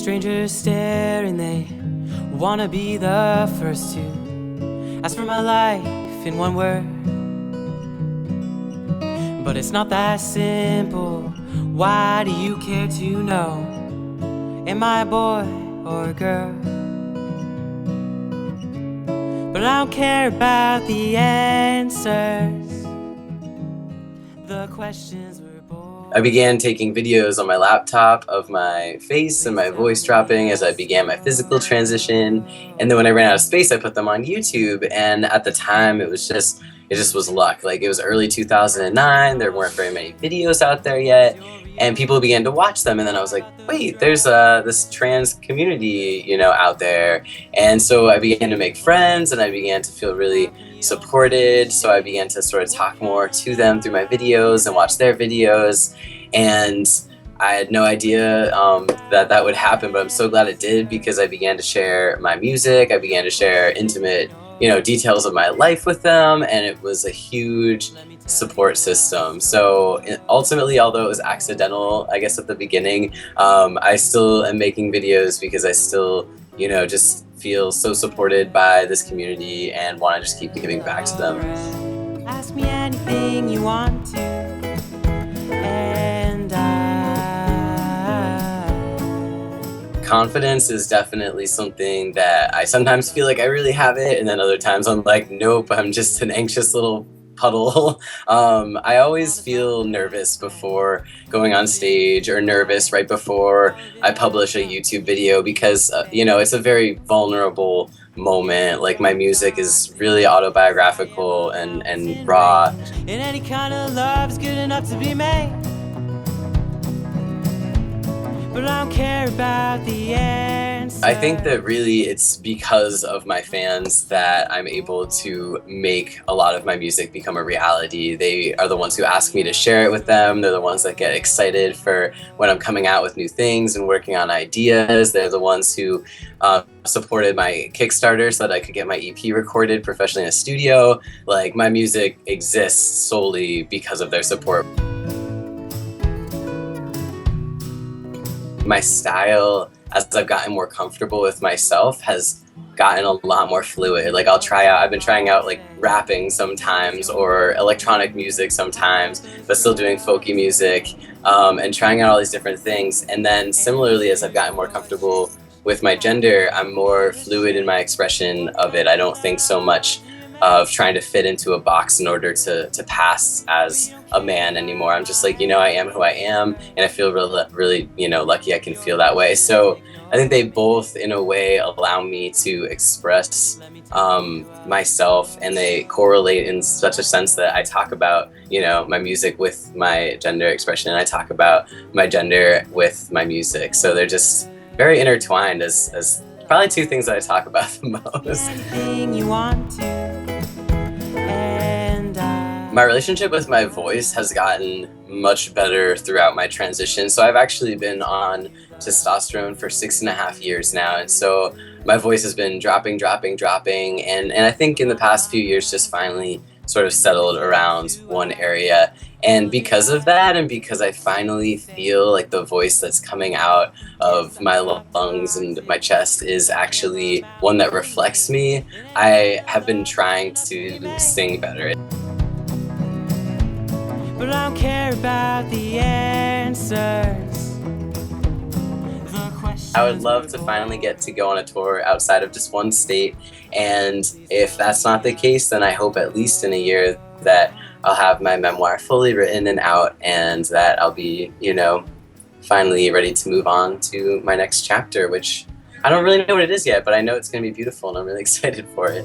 Strangers stare and they wanna be the first to ask for my life in one word. But it's not that simple. Why do you care to know? Am I a boy or a girl? But I don't care about the answers. The questions were bored. I began taking videos on my laptop of my face and my voice dropping as I began my physical transition. And then when I ran out of space, I put them on YouTube. And at the time, it just was luck. Like, it was early 2009. There weren't very many videos out there yet. And people began to watch them. And then I was like, wait, there's this trans community, out there. And so I began to make friends and I began to feel really supported. So I began to sort of talk more to them through my videos and watch their videos. And I had no idea that would happen, but I'm so glad it did, because I began to share my music. I began to share intimate details of my life with them, and it was a huge support system. So ultimately, although it was accidental, I guess at the beginning, I still am making videos because I still, just feel so supported by this community and want to just keep giving back to them. Ask me anything you want to, and Confidence is definitely something that I sometimes feel like I really have it, and then other times I'm like, nope, I'm just an anxious little puddle. I always feel nervous before going on stage, or nervous right before I publish a YouTube video, because it's a very vulnerable moment. Like, my music is really autobiographical and raw. And any kind of love is good enough to be made. But I don't care about the answer. I think that really it's because of my fans that I'm able to make a lot of my music become a reality. They are the ones who ask me to share it with them. They're the ones that get excited for when I'm coming out with new things and working on ideas. They're the ones who supported my Kickstarter so that I could get my EP recorded professionally in a studio. Like, my music exists solely because of their support. My style, as I've gotten more comfortable with myself, has gotten a lot more fluid. Like, I've been trying out like rapping sometimes, or electronic music sometimes, but still doing folky music, and trying out all these different things. And then similarly, as I've gotten more comfortable with my gender, I'm more fluid in my expression of it. I don't think so much of trying to fit into a box in order to pass as a man anymore. I'm just like, I am who I am, and I feel really, lucky I can feel that way. So I think they both, in a way, allow me to express myself, and they correlate in such a sense that I talk about, my music with my gender expression, and I talk about my gender with my music. So they're just very intertwined as probably two things that I talk about the most. Anything you want to. My relationship with my voice has gotten much better throughout my transition. So I've actually been on testosterone for 6.5 years now. And so my voice has been dropping. And I think in the past few years, just finally sort of settled around one area. And because of that, and because I finally feel like the voice that's coming out of my lungs and my chest is actually one that reflects me, I have been trying to sing better. But I don't care about the answers. I would love to finally get to go on a tour outside of just one state, and if that's not the case, then I hope at least in a year that I'll have my memoir fully written and out, and that I'll be, finally ready to move on to my next chapter, which I don't really know what it is yet, but I know it's going to be beautiful, and I'm really excited for it.